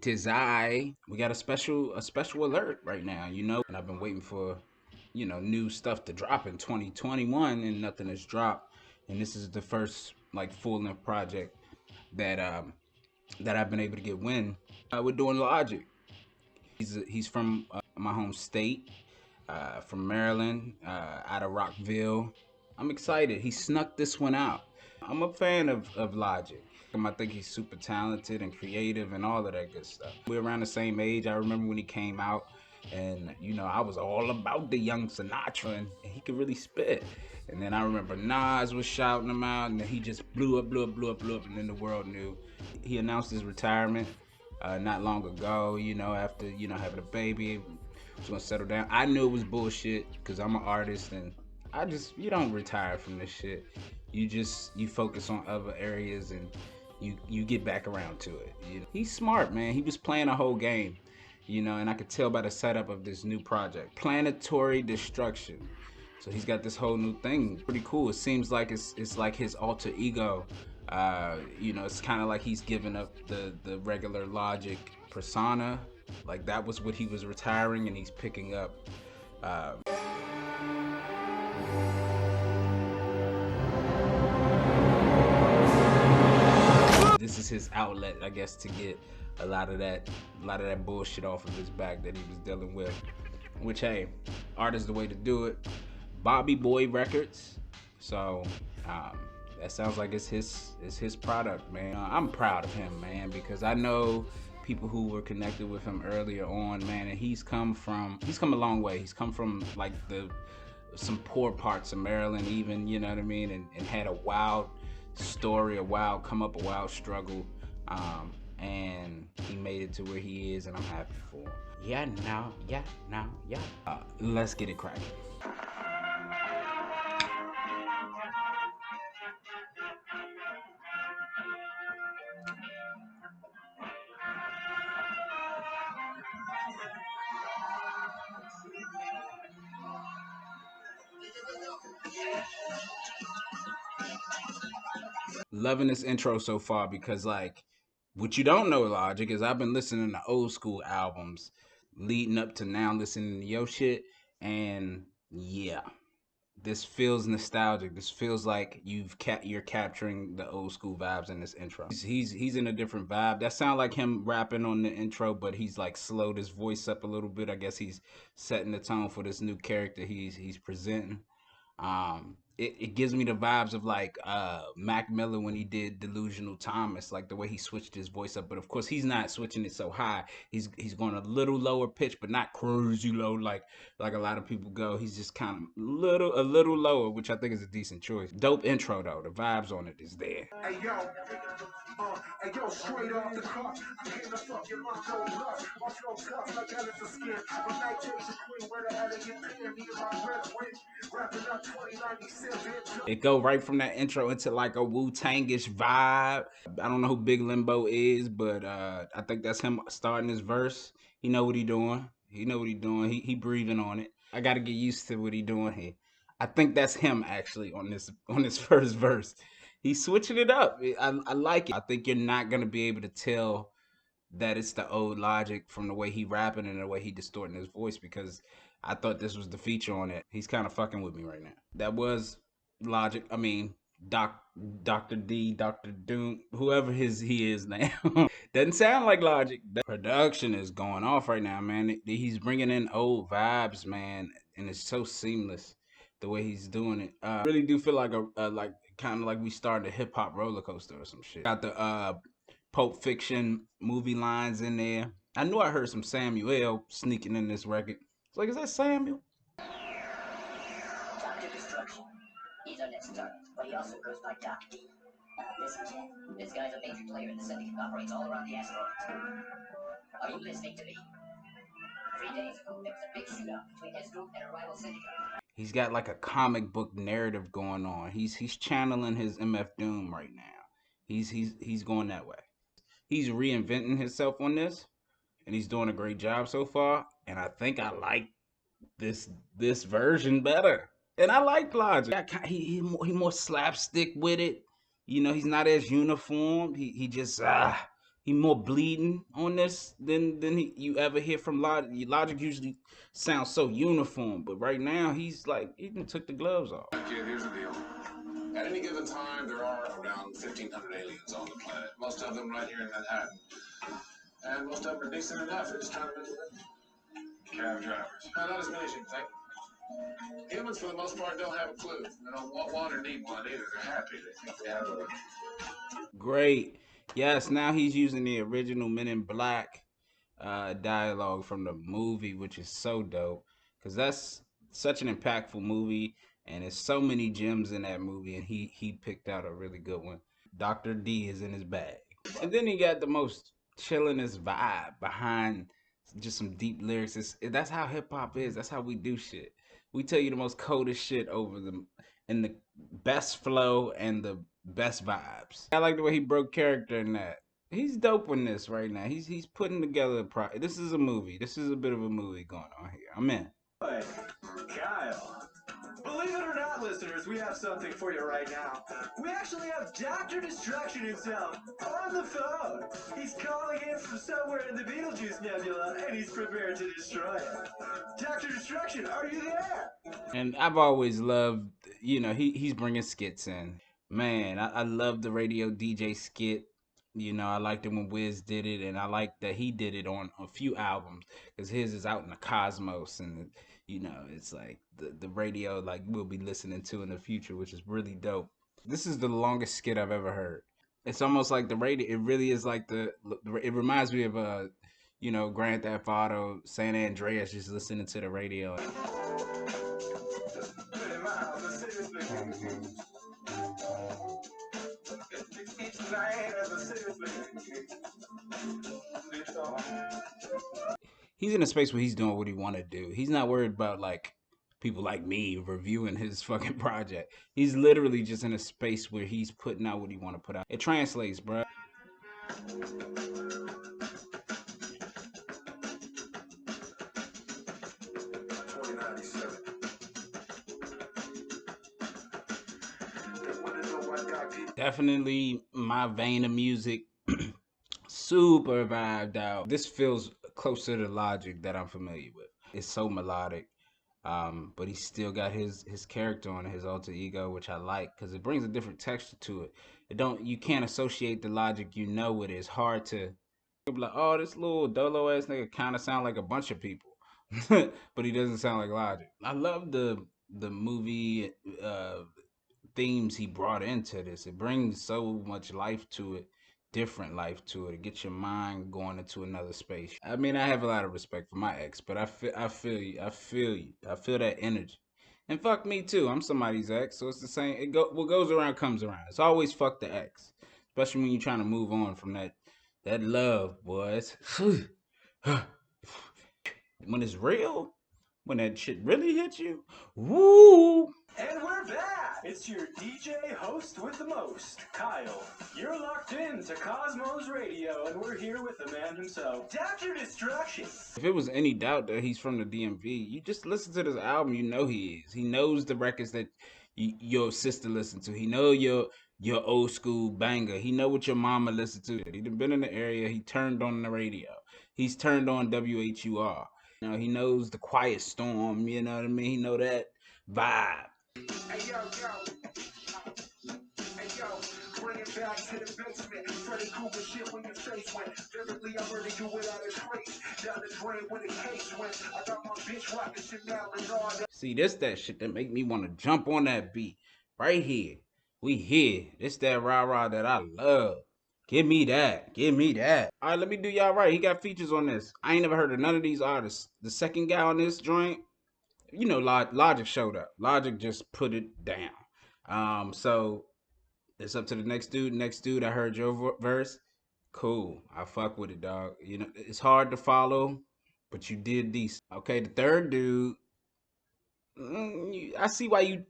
Tis we got a special alert right now, and I've been waiting for, new stuff to drop in 2021, and nothing has dropped. And this is the first like full length project that that I've been able to get wind. We're doing Logic. He's from my home state, from Maryland, out of Rockville. I'm excited. He snuck this one out. I'm a fan of Logic. I think he's super talented and creative and all of that good stuff. We're around the same age. I remember when he came out, and I was all about the young Sinatra, and he could really spit. And then I remember Nas was shouting him out, and then he just blew up, and then the world knew. He announced his retirement not long ago, after having a baby. Was gonna settle down. I knew it was bullshit because I'm an artist, and you don't retire from this shit. You focus on other areas, and you get back around to it. He's smart, man. He was playing a whole game, and I could tell by the setup of this new project, Planetory Destruction. So he's got this whole new thing. Pretty cool. It seems like it's like his alter ego. It's kind of like he's giving up the regular Logic persona. Like that was what he was retiring, and he's picking up. This is his outlet, I guess, to get a lot of that bullshit off of his back that he was dealing with. Which, hey, art is the way to do it. Bobby Boy Records. So that sounds like it's his product, man. I'm proud of him, man, because I know people who were connected with him earlier on, man, and he's come a long way. He's come from like some poor parts of Maryland, even, you know what I mean, and had a wild story, a wild struggle, and he made it to where he is, and I'm happy for him. Let's get it cracking. Loving this intro so far because, like, what you don't know, Logic, is I've been listening to old school albums leading up to now listening to your shit, and yeah, this feels nostalgic. This feels like you're capturing the old school vibes in this intro. He's in a different vibe. That sounds like him rapping on the intro, but he's like slowed his voice up a little bit. I guess he's setting the tone for this new character he's presenting. It gives me the vibes of like Mac Miller when he did Delusional Thomas, like the way he switched his voice up. But of course, he's not switching it so high. He's going a little lower pitch, but not crazy low like a lot of people go. He's just kind of a little lower, which I think is a decent choice. Dope intro though. The vibes on it is there. Hey yo, straight off the cuff, I'm here to fuck your mom, no lust. My flow tough like Alice of skin. When night takes a queen, where the hell they get paid? Me and my red witch, wrapping up 2097. It go right from that intro into like a Wu-Tangish vibe. I don't know who Big Limbo is, but I think that's him starting his verse. He know what he doing. He breathing on it. I gotta get used to what he doing here. I think that's him actually on this first verse. He's switching it up. I like it. I think you're not gonna be able to tell that it's the old Logic from the way he rapping and the way he distorting his voice, because I thought this was the feature on it. He's kind of fucking with me right now. That was Logic. I mean, Dr. D, Dr. Doom, whoever he is now. Doesn't sound like Logic. The production is going off right now, man. He's bringing in old vibes, man, and it's so seamless the way he's doing it. I really do feel like like kind of like we started a hip hop roller coaster or some shit. Got the Pulp Fiction movie lines in there. I knew I heard some Samuel sneaking in this record. It's like, is that Samuel? Dr. Destruction. He's our next target, but he also goes by Doc D. Listen, Jen, this guy's a major player in the syndicate, operates all around the asteroids. Are you listening to me? 3 days ago, there was a big shootout between his group and a rival syndicate. He's got like a comic book narrative going on. He's channeling his MF Doom right now. He's going that way. He's reinventing himself on this, and he's doing a great job so far. And I think I like this version better. And I like Logic. He more slapstick with it. He's not as uniform. He just He more bleeding on this than you ever hear from Logic. Logic usually sounds so uniform, but right now he's like he even took the gloves off. Kid, here's the deal. At any given time, there are around 1,500 aliens on the planet. Most of them right here in Manhattan. And most of them are decent enough. They're just trying to make a living. Cab drivers. No, not as many as you think. Humans, for the most part, don't have a clue. They don't want one or need one either. They're happy. They think they have a... Great. Yes, now he's using the original Men in Black dialogue from the movie, which is so dope because that's such an impactful movie, and there's so many gems in that movie, and he picked out a really good one. Dr. D is in his bag, and then he got the most chillingest vibe behind just some deep lyrics. That's how hip hop is. That's how we do shit. We tell you the most coldest shit over them in the best flow and the best vibes. I like the way he broke character in that. He's dope in this right now. He's putting together this is a movie. This is a bit of a movie going on here. I'm in. Hey, Kyle. Believe it or not, listeners, we have something for you right now. We actually have Dr. Destruction himself on the phone. He's calling in from somewhere in the Betelgeuse Nebula, and he's prepared to destroy it. Dr. Destruction, are you there? And I've always loved, he's bringing skits in. Man, I love the radio DJ skit. I liked it when Wiz did it, and I like that he did it on a few albums because his is out in the cosmos, and it's like the radio like we'll be listening to in the future, which is really dope. This is the longest skit I've ever heard. It's almost like the radio. It really is like it reminds me of Grand Theft Auto, San Andreas, just listening to the radio. He's in a space where he's doing what he want to do. He's not worried about like people like me reviewing his fucking project. He's literally just in a space where he's putting out what he want to put out. It translates, bro. Definitely my vein of music. Super vibed out. This feels closer to Logic that I'm familiar with. It's so melodic, but he's still got his character on it, his alter ego, which I like because it brings a different texture to it. You can't associate the Logic with it. It's hard to be like, oh, this little dolo ass nigga kind of sound like a bunch of people, but he doesn't sound like Logic. I love the movie themes he brought into this. It brings so much life to it, different life to it. It gets your mind going into another space. I mean, I have a lot of respect for my ex, but I feel you. I feel you. I feel that energy. And fuck me too. I'm somebody's ex, so it's the same. What goes around comes around. It's always fuck the ex, especially when you're trying to move on from that love, boys. When it's real, when that shit really hits you, woo. And we're back! It's your DJ host with the most, Kyle. You're locked in to Cosmos Radio, and we're here with the man himself, Dr. Destruction. If it was any doubt that he's from the DMV, you just listen to this album, you know he is. He knows the records that your sister listened to. He know your old school banger. He know what your mama listened to. He done been in the area. He turned on the radio. He's turned on WHUR. He knows the Quiet Storm. You know what I mean? He know that vibe. Hey, yo. Hey, yo. Bring it back to the basement. Freddy Krueger shit when your face went. Vividly, I'm ready to do without a trace. Down the drain where the case went. I got my bitch rocking Chanel and all that. See, this that shit that make me want to jump on that beat. Right here. We here. This that rah-rah that I love. Give me that. Give me that. All right, let me do y'all right. He got features on this. I ain't never heard of none of these artists. The second guy on this joint, Logic showed up. Logic just put it down. So it's up to the next dude. Next dude, I heard your verse. Cool. I fuck with it, dog. It's hard to follow, but you did decent. Okay, the third dude, I see why you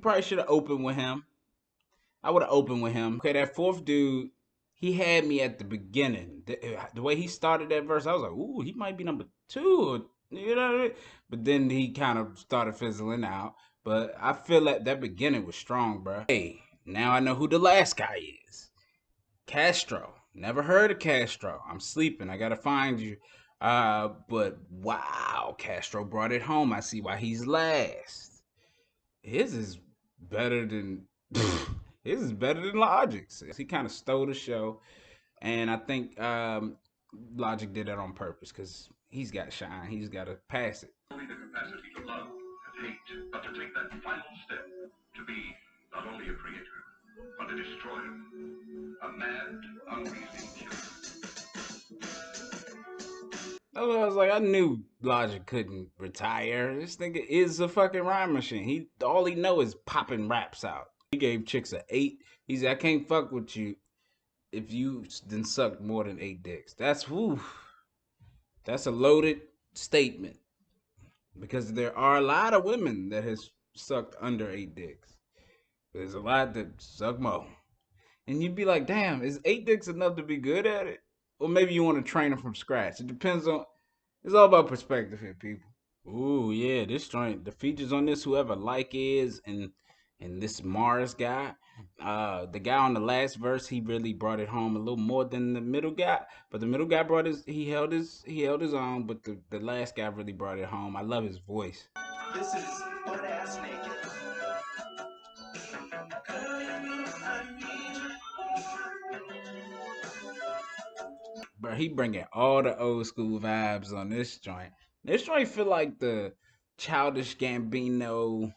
probably should have opened with him. I would have opened with him. Okay, that fourth dude, he had me at the beginning. The way he started that verse, I was like, ooh, he might be number 2. You know what I mean? But then he kind of started fizzling out. But I feel like that beginning was strong, bro. Hey, now I know who the last guy is. Castro. Never heard of Castro. I'm sleeping. I gotta find you. But wow, Castro brought it home. I see why he's last. His is better than his is better than Logic's. He kind of stole the show, and I think Logic did that on purpose because he's got shine. He's got to pass it. Only the capacity to love and hate, but to take that final step to be not only a creator, but a destroyer, a mad, unreasoning killer. I was like, I knew Logic couldn't retire. This nigga is a fucking rhyme machine. He all he know is popping raps out. He gave chicks an 8. He said, I can't fuck with you if you then sucked more than 8 dicks. That's whew. That's a loaded statement because there are a lot of women that has sucked under 8 dicks. There's a lot that suck more. And you'd be like, damn, is 8 dicks enough to be good at it? Or maybe you want to train them from scratch. It depends on, it's all about perspective here, people. Ooh, yeah, this joint, the features on this, whoever Like is, and this Mars guy, the guy on the last verse, he really brought it home a little more than the middle guy. But the middle guy he held his own, but the last guy really brought it home. I love his voice. This is butt ass naked. Bro, he bringing all the old school vibes on this joint. This joint feel like the Childish Gambino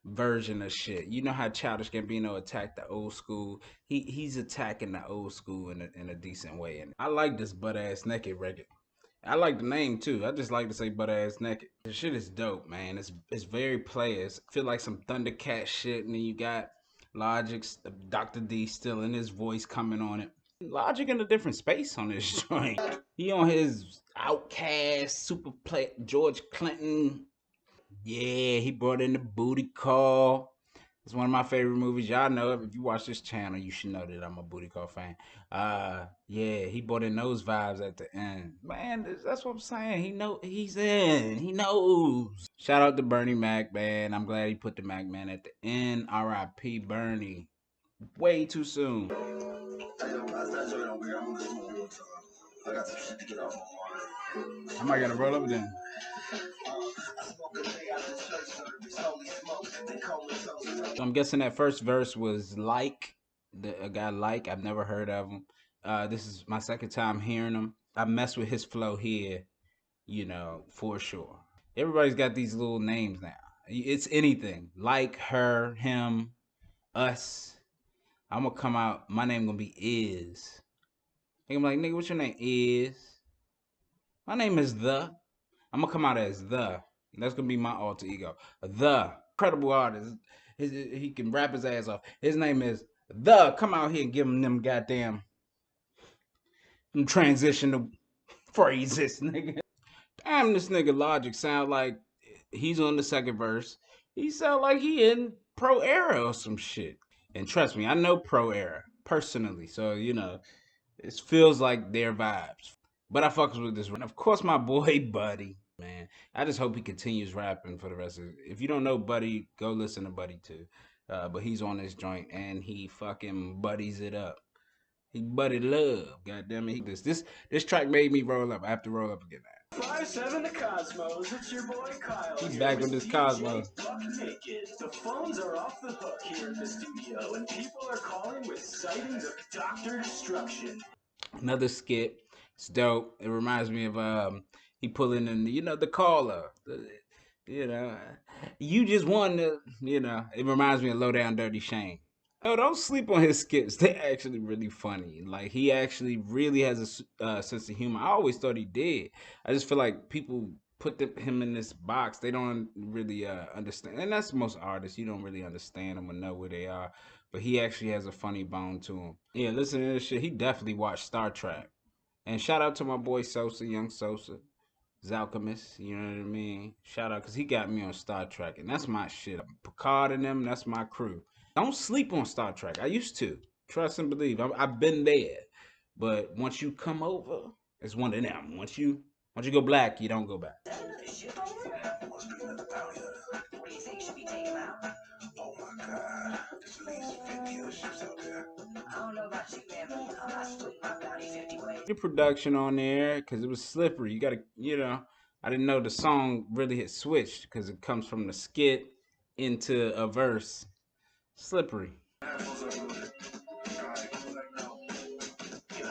version of shit. You know how Childish Gambino attacked the old school. He's attacking the old school in a decent way. And I like this butt ass naked record. I like the name too. I just like to say butt ass naked. The shit is dope, man. It's very players. Feel like some Thundercat shit, and then you got Logic's Dr. D still in his voice coming on it. Logic in a different space on this joint. He on his Outcast, Super Play, George Clinton. Yeah, he brought in the booty call. It's one of my favorite movies. Y'all know it. If you watch this channel, you should know that I'm a booty call fan. Yeah, he brought in those vibes at the end. Man, that's what I'm saying. He's in. He knows. Shout out to Bernie Mac, man. I'm glad he put the Mac man at the end. R.I.P. Bernie. Way too soon. I got some shit to get off my I might gotta roll up then. So I'm guessing that first verse was Like, a guy Like. I've never heard of him. This is my second time hearing him. I mess with his flow here, you know, for sure. Everybody's got these little names now. It's anything. Like, her, him, us. I'm gonna come out, my name gonna be Is. I'm like, nigga, what's your name? Is. My name is The. I'm gonna come out as The. That's gonna be my alter ego. The incredible artist. He can rap his ass off. His name is The. Come out here and give him them goddamn transitional phrases, nigga. Damn, this nigga Logic sound like he's on the second verse. He sound like he in Pro Era or some shit. And trust me, I know Pro Era personally, so you know it feels like their vibes. But I fucks with this. And of course, my boy Buddy, man. I just hope he continues rapping for the rest of it. If you don't know Buddy, go listen to Buddy too. But he's on this joint and he fucking buddies it up. He buddy love. God damn it. This track made me roll up. I have to roll up again now. 5-7 the Cosmos, it's your boy Kyle. He's here back with this DJ Cosmos. Buck Naked. The phones are off the hook here in the studio, and people are calling with sightings of Dr. Destruction. Another skit. It's dope. It reminds me of he pulling in the caller. You just won the it reminds me of Low Down Dirty Shame. Oh, don't sleep on his skits. They're actually really funny. Like he actually really has a sense of humor. I always thought he did. I just feel like people put him in this box. They don't really understand, and that's most artists. You don't really understand them or know where they are. But he actually has a funny bone to him. Yeah, listen to this shit. He definitely watched Star Trek. And shout out to my boy Sosa, young Sosa. Zalchemist, you know what I mean? Shout out, because he got me on Star Trek, and that's my shit. Picard and them, that's my crew. Don't sleep on Star Trek. I used to. Trust and believe. I've been there. But once you come over, it's one of them. Once you Once you go black, you don't go back. Is that another ship over there? Must be another bounty hunter. What do you think? Should we take him out? Oh my god. There's at least 50 other ships out there. I don't know about you, man, but I split my bounty 50 ways. The production on there, because it was slippery. You gotta, I didn't know the song really had switched because it comes from the skit into a verse. Slippery. You have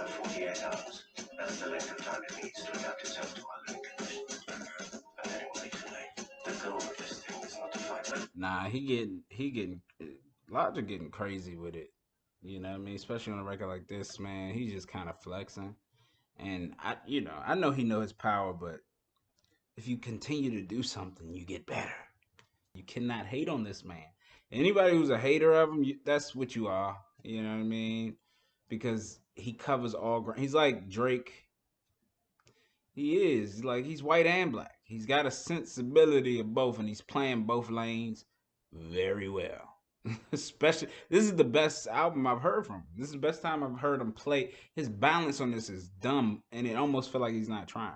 48 hours. That's the length of time it needs to adapt itself to our living conditions. And then it will be too late. The goal of this thing is not to fight. Nah, he getting, Logic getting crazy with it. You know what I mean? Especially on a record like this, man. He's just kind of flexing. And I know he know his power, but if you continue to do something, you get better. You cannot hate on this man. Anybody who's a hater of him, that's what you are. You know what I mean? Because he covers all ground. He's like Drake. He is like he's white and black. He's got a sensibility of both, and he's playing both lanes very well. Especially, this is the best album I've heard from him. This is the best time I've heard him play. His balance on this is dumb, and it almost feel like he's not trying.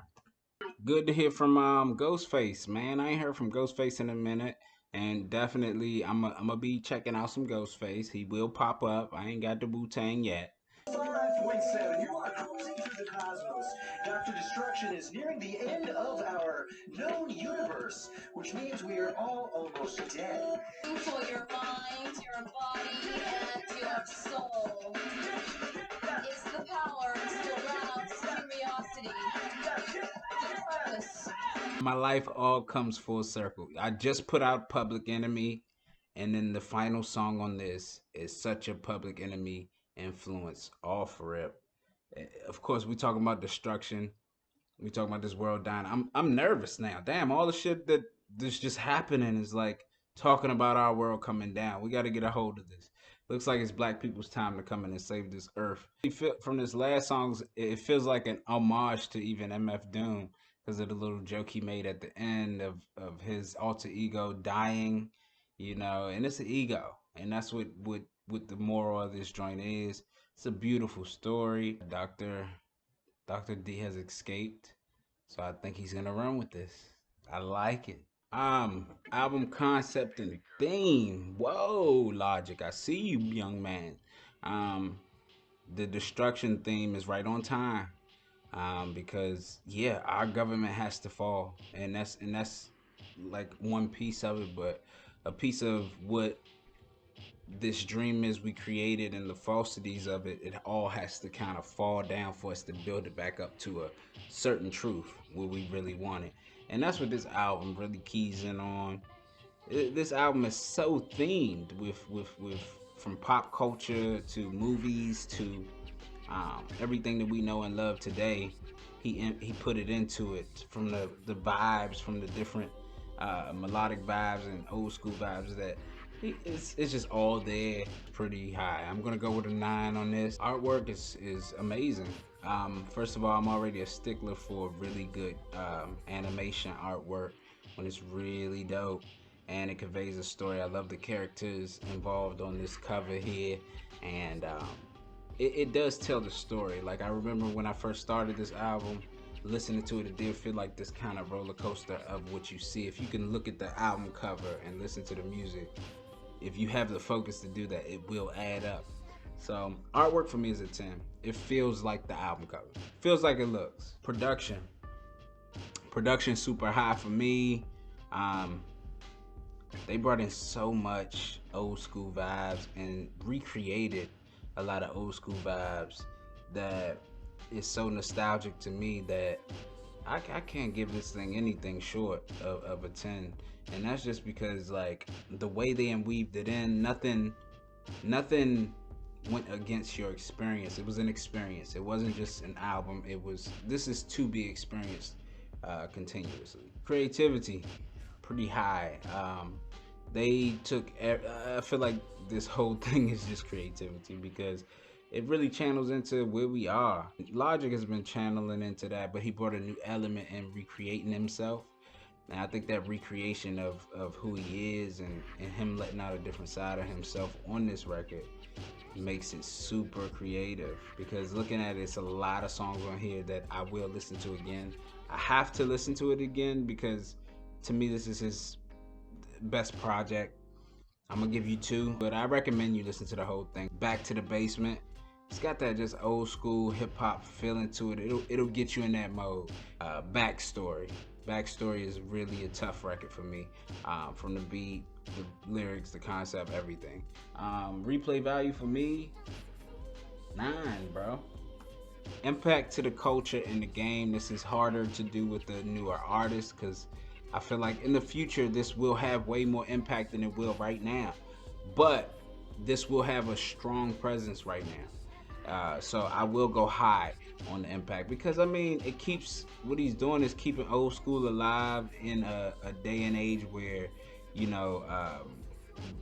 Good to hear from Ghostface, man. I ain't heard from Ghostface in a minute, and definitely I'm gonna be checking out some Ghostface. He will pop up. I ain't got the Wu-Tang yet. 5.7, you are cruising through the cosmos. Dr. Destruction is nearing the end of our known universe, which means we are all almost dead. For your mind, your body, and your soul. It's the power to arouse curiosity, the purpose. My life all comes full circle. I just put out Public Enemy, and then the final song on this is such a Public Enemy influence, all for it. Of course, we talking about destruction. We talking about this world dying. I'm nervous now. Damn, all the shit that this just happening is like talking about our world coming down. We got to get a hold of this. Looks like it's black people's time to come in and save this earth. From this last song, it feels like an homage to even MF Doom because of the little joke he made at the end of his alter ego dying, and it's an ego. And that's what the moral of this joint is. It's a beautiful story. Dr. D has escaped, so I think he's gonna run with this. I like it. Album concept and theme. Whoa, Logic, I see you, young man. The destruction theme is right on time. Because yeah, our government has to fall, and that's like one piece of it, but a piece of what this dream is we created and the falsities of it, it all has to kind of fall down for us to build it back up to a certain truth where we really want it. And that's what this album really keys in on. This album is so themed with from pop culture to movies to everything that we know and love today. He put it into it, from the vibes, from the different melodic vibes and old school vibes that it's just all there, pretty high. I'm gonna go with a 9 on this. Artwork is amazing. First of all, I'm already a stickler for really good animation artwork when it's really dope and it conveys a story. I love the characters involved on this cover here, and it does tell the story. Like, I remember when I first started this album, listening to it did feel like this kind of roller coaster of what you see. If you can look at the album cover and listen to the music, if you have the focus to do that, it will add up. So artwork for me is a 10. It feels like the album cover. Feels like it looks. Production super high for me. They brought in so much old school vibes and recreated a lot of old school vibes that is so nostalgic to me that I can't give this thing anything short of a 10. And that's just because, like, the way they weaved it in, nothing went against your experience. It was an experience. It wasn't just an album. This is to be experienced continuously. Creativity, pretty high. They took, I feel like this whole thing is just creativity because it really channels into where we are. Logic has been channeling into that, but he brought a new element in recreating himself. And I think that recreation of who he is and him letting out a different side of himself on this record makes it super creative. Because looking at it, it's a lot of songs on here that I will listen to again. I have to listen to it again because to me this is his best project. I'm gonna give you 2, but I recommend you listen to the whole thing. Back to the Basement. It's got that just old school hip hop feeling to it. It'll get you in that mode. Backstory. Backstory is really a tough record for me. From the beat, the lyrics, the concept, everything. Replay value for me, 9, bro. Impact to the culture in the game. This is harder to do with the newer artists because I feel like in the future this will have way more impact than it will right now. But this will have a strong presence right now. So I will go high on the impact because I mean it keeps, what he's doing is keeping old school alive in a day and age where, you know,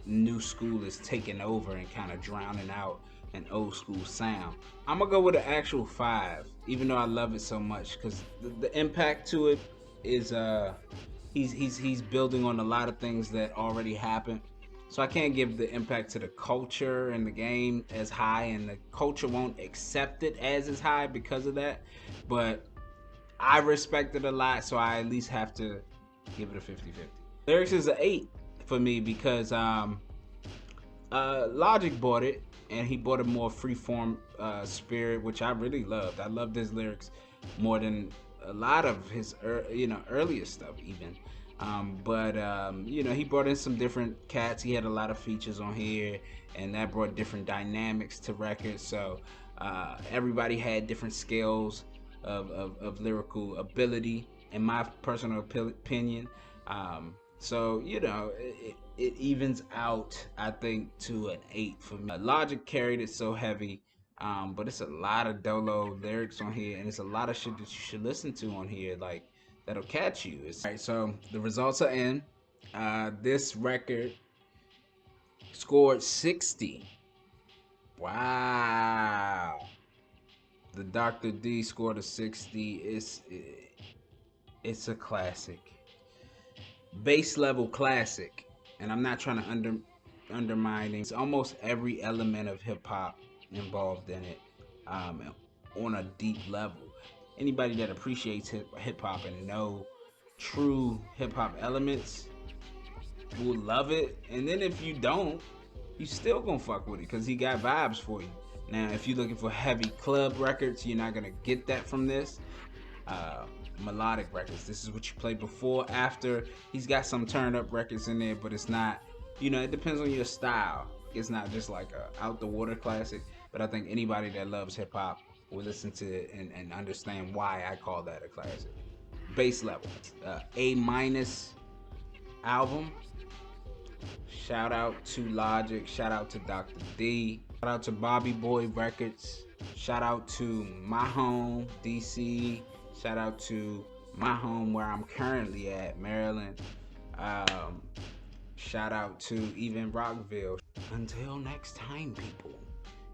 new school is taking over and kind of drowning out an old school sound. I'm gonna go with an actual 5, even though I love it so much because the impact to it is he's building on a lot of things that already happened. So I can't give the impact to the culture and the game as high, and the culture won't accept it as high because of that. But I respect it a lot, so I at least have to give it a 50-50. Lyrics is an 8 for me because Logic bought it, and he bought a more freeform spirit, which I really loved. I loved his lyrics more than a lot of his earliest stuff even. You know, he brought in some different cats. He had a lot of features on here, and that brought different dynamics to records. So everybody had different scales of lyrical ability, in my personal opinion. So you know, it evens out, I think, to an 8 for me. Logic carried it so heavy, but it's a lot of dolo lyrics on here, and it's a lot of shit that you should listen to on here, like that'll catch you. Alright, so the results are in. This record scored 60. Wow. The Dr. D scored a 60. It's a classic. Base level classic. And I'm not trying to undermine it. It's almost every element of hip hop involved in it, on a deep level. Anybody that appreciates hip hop and know true hip hop elements will love it. And then if you don't, you still gonna fuck with it because he got vibes for you. Now, if you're looking for heavy club records, you're not gonna get that from this. Melodic records, this is what you play before, after. He's got some turned up records in there, but it's not, you know, it depends on your style. It's not just like a out the water classic, but I think anybody that loves hip hop will listen to it and understand why I call that a classic. Base level, A- album. Shout out to Logic, shout out to Dr. D, shout out to Bobby Boy Records, shout out to my home, DC, shout out to my home where I'm currently at, Maryland. Shout out to even Rockville. Until next time, people,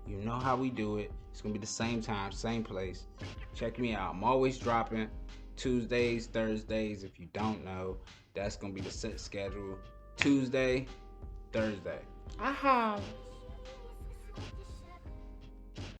you know how we do it. It's gonna be the same time, same place. Check me out. I'm always dropping Tuesdays, Thursdays. If you don't know, that's gonna be the set schedule. Tuesday, Thursday. Aha.